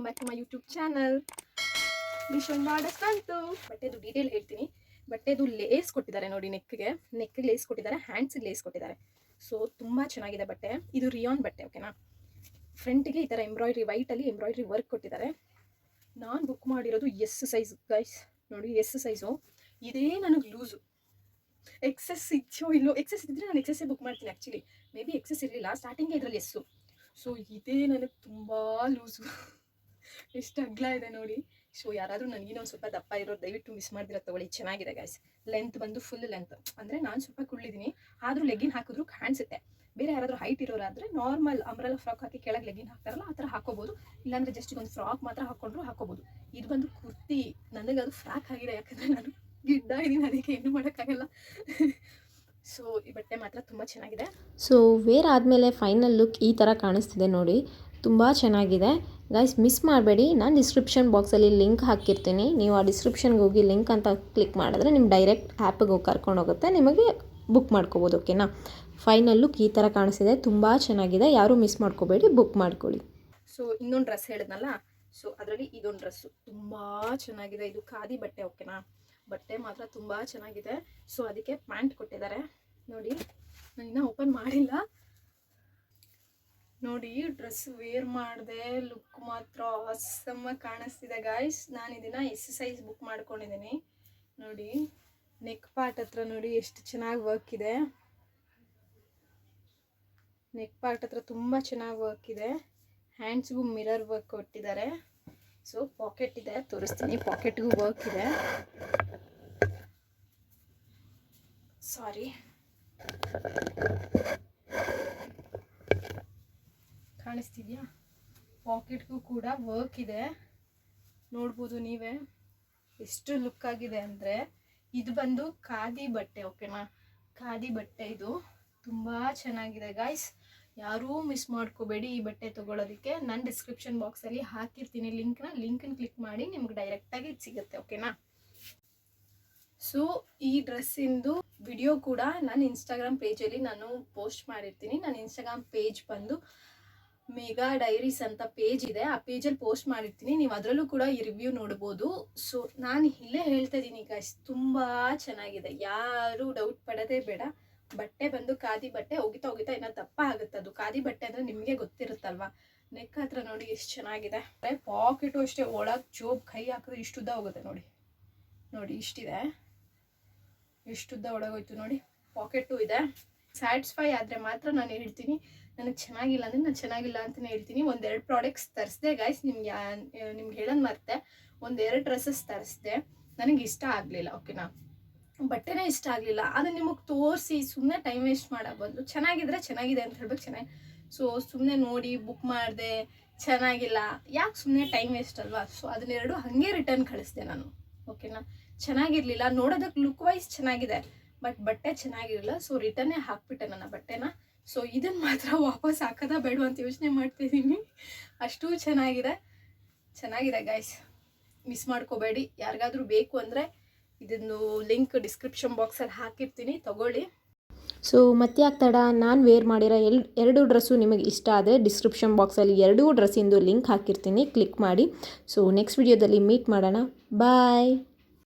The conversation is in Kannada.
Back to my YouTube channel. Machine orders ಬಂತು. ಬಟ್ಟೆದು ಡೀಟೇಲ್ ಹೇಳ್ತೀನಿ. ಬಟ್ಟೆದು ಲೇಸ್ ಕೊಟ್ಟಿದ್ದಾರೆ ನೋಡಿ, ನೆಕ್ಗೆ ಲೇಸ್ ಕೊಟ್ಟಿದ್ದಾರೆ, ಹ್ಯಾಂಡ್ಸಿಗೆ ಲೇಸ್ ಕೊಟ್ಟಿದ್ದಾರೆ. ಸೊ ತುಂಬ ಚೆನ್ನಾಗಿದೆ ಬಟ್ಟೆ. ಇದು ರಿಯಾನ್ ಬಟ್ಟೆ, ಓಕೆನಾ. ಫ್ರಂಟಿಗೆ ಈ ಥರ ಎಂಬ್ರಾಯ್ಡ್ರಿ, ವೈಟಲ್ಲಿ ಎಂಬ್ರಾಯ್ಡ್ರಿ ವರ್ಕ್ ಕೊಟ್ಟಿದ್ದಾರೆ. ನಾನು ಬುಕ್ ಮಾಡಿರೋದು ಎಸ್ ಸೈಜ್ ಗೈಸ್, ನೋಡಿ ಎಸ್ ಸೈಜು. ಇದೇ ನನಗೆ ಲೂಸು. ಎಕ್ಸೆಸ್ ಇದೆಯೋ ಇಲ್ಲೋ, ಎಕ್ಸೆಸ್ ಇದ್ದರೆ ನಾನು ಎಕ್ಸೆಸ್ಸೇ ಬುಕ್ ಮಾಡ್ತೀನಿ. ಆ್ಯಕ್ಚುಲಿ ಮೇ ಬಿ ಎಕ್ಸೆಸ್ ಇರಲಿಲ್ಲ, ಸ್ಟಾರ್ಟಿಂಗೇ ಇದರಲ್ಲಿ ಎಸ್ಸು. ಸೊ ಇದೇ ನನಗೆ ತುಂಬ ಲೂಸು. ಎಷ್ಟು ಅಗ್ಲ ಇದೆ ನೋಡಿ. ಸೊ ಯಾರಾದರೂ ನನಗಿನ್ನೊಂದು ಸ್ವಲ್ಪ ದಪ್ಪ ಇರೋರು ದಯವಿಟ್ಟು ಮಿಸ್ ಮಾಡ್ದಿರೋ ತೊಗೊಳ್ಳಿ, ಚೆನ್ನಾಗಿದೆ ಗೈಸ್. ಲೆಂತ್ ಬಂದು ಫುಲ್ ಲೆಂತ್, ಅಂದರೆ ನಾನು ಸ್ವಲ್ಪ ಕುಳ್ಳಿದ್ದೀನಿ, ಆದರೂ ಲೆಗ್ಗಿನ್ ಹಾಕಿದ್ರು ಕಾಣಿಸುತ್ತೆ. ಬೇರೆ ಯಾರಾದರೂ ಹೈಟ್ ಇರೋರಾದರೆ ನಾರ್ಮಲ್ ಅಂಬ್ರೆಲಾ ಫ್ರಾಕ್ ಹಾಕಿ ಕೆಳಗೆ ಲೆಗ್ಗಿನ್ ಹಾಕ್ತಾರಲ್ಲ ಆ ಥರ ಹಾಕೋಬೋದು, ಇಲ್ಲಾಂದರೆ ಜಸ್ಟ್ ಒಂದು ಫ್ರಾಕ್ ಮಾತ್ರ ಹಾಕ್ಕೊಂಡ್ರು ಹಾಕೋಬೋದು. ಇದು ಬಂದು ಕುರ್ತಿ, ನನಗೆ ಅದು ಫ್ರಾಕ್ ಆಗಿದೆ, ಯಾಕಂದರೆ ನಾನು ಗಿಡ್ಡ ಇದ್ದೀನಿ, ಅದಕ್ಕೆ ಏನು ಮಾಡೋಕ್ಕಾಗಲ್ಲ. ಸೊ ಈ ಬಟ್ಟೆ ಮಾತ್ರ ತುಂಬ ಚೆನ್ನಾಗಿದೆ. ಸೊ ವೇರ್ ಆದಮೇಲೆ ಫೈನಲ್ ಲುಕ್ ಈ ಥರ ಕಾಣಿಸ್ತಿದೆ ನೋಡಿ, ತುಂಬ ಚೆನ್ನಾಗಿದೆ ಗೈಸ್. ಮಿಸ್ ಮಾಡಬೇಡಿ, ನಾನು ಡಿಸ್ಕ್ರಿಪ್ಷನ್ ಬಾಕ್ಸಲ್ಲಿ ಲಿಂಕ್ ಹಾಕಿರ್ತೀನಿ. ನೀವು ಆ ಡಿಸ್ಕ್ರಿಪ್ಷನ್ಗೆ ಹೋಗಿ ಲಿಂಕ್ ಅಂತ ಕ್ಲಿಕ್ ಮಾಡಿದ್ರೆ ನಿಮ್ಮ ಡೈರೆಕ್ಟ್ ಆ್ಯಪಿಗೆ ಹೋಗಿ ಕರ್ಕೊಂಡು ಹೋಗುತ್ತೆ, ನಿಮಗೆ ಬುಕ್ ಮಾಡ್ಕೋಬೋದು, ಓಕೆನಾ. ಫೈನಲ್ ಲುಕ್ ಈ ಥರ ಕಾಣಿಸ್ತಿದೆ, ತುಂಬ ಚೆನ್ನಾಗಿದೆ. ಯಾರೂ ಮಿಸ್ ಮಾಡ್ಕೋಬೇಡಿ, ಬುಕ್ ಮಾಡ್ಕೊಳ್ಳಿ. ಸೊ ಇನ್ನೊಂದು ಡ್ರೆಸ್ ಹೇಳಿದ್ನಲ್ಲ, ಸೊ ಅದರಲ್ಲಿ ಇದೊಂದು ಡ್ರೆಸ್ಸು ತುಂಬ ಚೆನ್ನಾಗಿದೆ. ಇದು ಖಾದಿ ಬಟ್ಟೆ, ಓಕೆನಾ. ಬಟ್ಟೆ ಮಾತ್ರ ತುಂಬ ಚೆನ್ನಾಗಿದೆ. ಸೊ ಅದಕ್ಕೆ ಪ್ಯಾಂಟ್ ಕೊಟ್ಟಿದ್ದಾರೆ ನೋಡಿ, ನಾನು ಇನ್ನೂ ಓಪನ್ ಮಾಡಿಲ್ಲ. ನೋಡಿ ಡ್ರೆಸ್ ವೇರ್ ಮಾಡಿದೆ, ಲುಕ್ ಮಾತ್ರ ಆಸಮ್ಮಾಗಿ ಕಾಣಿಸ್ತಿದೆ ಗಾಯ್ಸ್. ನಾನು ಇದನ್ನು ಎಸ್ ಸೈಜ್ ಬುಕ್ ಮಾಡ್ಕೊಂಡಿದ್ದೀನಿ ನೋಡಿ. ನೆಕ್ ಪಾರ್ಟ್ ಹತ್ರ ನೋಡಿ ಎಷ್ಟು ಚೆನ್ನಾಗಿ ವರ್ಕ್ ಇದೆ. ನೆಕ್ ಪಾರ್ಟ್ ಹತ್ರ ತುಂಬ ಚೆನ್ನಾಗಿ ವರ್ಕ್ ಇದೆ. ಹ್ಯಾಂಡ್ಸ್ಗೂ ಮಿರರ್ ವರ್ಕ್ ಕೊಟ್ಟಿದ್ದಾರೆ. ಸೊ ಪಾಕೆಟ್ ಇದೆ, ತೋರಿಸ್ತೀನಿ. ಪಾಕೆಟ್ಗೂ ವರ್ಕ್ ಇದೆ. ಸಾರಿ, ಕಾಣಿಸ್ತಿದ್ಯಾ? ಪಾಕೆಟ್ಗೂ ಕೂಡ ವರ್ಕ್ ಇದೆ, ನೋಡ್ಬೋದು ನೀವೇ ಎಷ್ಟು ಲುಕ್ ಆಗಿದೆ ಅಂದರೆ. ಇದು ಬಂದು ಖಾದಿ ಬಟ್ಟೆ, ಓಕೆನಾ. ಖಾದಿ ಬಟ್ಟೆ ಇದು ತುಂಬ ಚೆನ್ನಾಗಿದೆ ಗಾಯ್ಸ್. ಯಾರೂ ಮಿಸ್ ಮಾಡ್ಕೋಬೇಡಿ ಈ ಬಟ್ಟೆ ತೊಗೊಳೋದಕ್ಕೆ. ನಾನು ಡಿಸ್ಕ್ರಿಪ್ಷನ್ ಬಾಕ್ಸಲ್ಲಿ ಹಾಕಿರ್ತೀನಿ ಲಿಂಕನ್ನ ಕ್ಲಿಕ್ ಮಾಡಿ ನಿಮ್ಗೆ ಡೈರೆಕ್ಟಾಗಿ ಇದು ಸಿಗುತ್ತೆ, ಓಕೆನಾ. ಸೊ ಈ ಡ್ರೆಸ್ಸಿಂದು ವಿಡಿಯೋ ಕೂಡ ನಾನು ಇನ್ಸ್ಟಾಗ್ರಾಮ್ ಪೇಜಲ್ಲಿ ನಾನು ಪೋಸ್ಟ್ ಮಾಡಿರ್ತೀನಿ. ನನ್ನ ಇನ್ಸ್ಟಾಗ್ರಾಮ್ ಪೇಜ್ ಬಂದು ಮೇಘಾ ಡೈರೀಸ್ ಅಂತ ಪೇಜ್ ಇದೆ, ಆ ಪೇಜಲ್ಲಿ ಪೋಸ್ಟ್ ಮಾಡಿರ್ತೀನಿ. ನೀವು ಅದರಲ್ಲೂ ಕೂಡ ಈ ರಿವ್ಯೂ ನೋಡ್ಬೋದು. ಸೊ ನಾನು ಇಲ್ಲೇ ಹೇಳ್ತಾ ಇದ್ದೀನಿ ಗೈಸ್, ತುಂಬ ಚೆನ್ನಾಗಿದೆ, ಯಾರೂ ಡೌಟ್ ಪಡೋದೇ ಬೇಡ. ಬಟ್ಟೆ ಬಂದು ಖಾದಿ ಬಟ್ಟೆ, ಹೋಗಿತಾ ಹೋಗಿತಾ ಇನ್ನೂ ದಪ್ಪ ಆಗುತ್ತೆ. ಅದು ಖಾದಿ ಬಟ್ಟೆ ಅಂದರೆ ನಿಮಗೆ ಗೊತ್ತಿರುತ್ತಲ್ವ. ನೆಕ್ ಹತ್ರ ನೋಡಿ ಎಷ್ಟು ಚೆನ್ನಾಗಿದೆ. ಪಾಕೆಟು ಅಷ್ಟೇ, ಒಳಗೆ ಜೋಬ್ ಕೈ ಹಾಕಿದ್ರೆ ಇಷ್ಟುದ್ದ ಹೋಗುತ್ತೆ ನೋಡಿ. ನೋಡಿ ಇಷ್ಟಿದೆ, ಎಷ್ಟುದ್ದ ಒಳಗೋಯ್ತು ನೋಡಿ. ಪಾಕೆಟು ಇದೆ. ಸ್ಯಾಟಿಸ್ಫೈ ಆದರೆ ಮಾತ್ರ ನಾನು ಹೇಳ್ತೀನಿ. ನನಗೆ ಚೆನ್ನಾಗಿಲ್ಲ ಅಂದರೆ ನಾನು ಚೆನ್ನಾಗಿಲ್ಲ ಅಂತಲೇ ಹೇಳ್ತೀನಿ. ಒಂದೆರಡು ಪ್ರಾಡಕ್ಟ್ಸ್ ತರಿಸ್ದೆ ಗೈಸ್, ನಿಮ್ಗೆ ಹೇಳೋದು ಮರ್ತೆ. ಒಂದೆರಡು ಡ್ರೆಸ್ಸಸ್ ತರಿಸ್ದೆ, ನನಗೆ ಇಷ್ಟ ಆಗಲಿಲ್ಲ, ಓಕೆನಾ. ಬಟ್ಟೆನೇ ಇಷ್ಟ ಆಗಲಿಲ್ಲ. ಅದು ನಿಮಗೆ ತೋರಿಸಿ ಸುಮ್ಮನೆ ಟೈಮ್ ವೇಸ್ಟ್ ಮಾಡೋಕ್ಕೆ ಬದಲು ಚೆನ್ನಾಗಿದ್ರೆ ಚೆನ್ನಾಗಿದೆ ಅಂತ ಹೇಳ್ಬೇಕು, ಚೆನ್ನಾಗಿ. ಸೊ ಸುಮ್ಮನೆ ನೋಡಿ ಬುಕ್ ಮಾಡಿದೆ, ಚೆನ್ನಾಗಿಲ್ಲ, ಯಾಕೆ ಸುಮ್ಮನೆ ಟೈಮ್ ವೇಸ್ಟ್ ಅಲ್ವಾ. ಸೊ ಅದನ್ನೆರಡು ಹಾಗೆ ರಿಟರ್ನ್ ಕಳಿಸ್ದೆ ನಾನು, ಓಕೆನಾ. ಚೆನ್ನಾಗಿರಲಿಲ್ಲ, ನೋಡೋದಕ್ಕೆ ಲುಕ್ ವೈಸ್ ಚೆನ್ನಾಗಿದೆ, ಬಟ್ ಬಟ್ಟೆ ಚೆನ್ನಾಗಿರಲಿಲ್ಲ. ಸೊ ರಿಟರ್ನೇ ಹಾಕ್ಬಿಟ್ಟೆ ನನ್ನ ಬಟ್ಟೆನ. ಸೊ ಇದನ್ನು ಮಾತ್ರ ವಾಪಸ್ ಹಾಕೋದ ಬೇಡ ಅಂತ ಯೋಚನೆ ಮಾಡ್ತಿದ್ದೀನಿ. ಅಷ್ಟು ಚೆನ್ನಾಗಿದೆ ಗೈಸ್, ಮಿಸ್ ಮಾಡ್ಕೋಬೇಡಿ. ಯಾರಿಗಾದ್ರೂ ಬೇಕು ಅಂದರೆ ಇದನ್ನು ಲಿಂಕ್ ಡಿಸ್ಕ್ರಿಪ್ಷನ್ ಬಾಕ್ಸಲ್ಲಿ ಹಾಕಿರ್ತೀನಿ, ತಗೊಳ್ಳಿ. ಸೊ ಮತ್ತೆ ಆಗ್ತಾಡ, ನಾನು ವೇರ್ ಮಾಡಿರೋ ಎರಡು ಡ್ರೆಸ್ಸು ನಿಮಗೆ ಇಷ್ಟ ಆದರೆ ಡಿಸ್ಕ್ರಿಪ್ಷನ್ ಬಾಕ್ಸಲ್ಲಿ ಎರಡೂ ಡ್ರೆಸ್ಸಿಂದು ಲಿಂಕ್ ಹಾಕಿರ್ತೀನಿ, ಕ್ಲಿಕ್ ಮಾಡಿ. ಸೊ ನೆಕ್ಸ್ಟ್ ವಿಡಿಯೋದಲ್ಲಿ ಮೀಟ್ ಮಾಡೋಣ, ಬಾಯ್.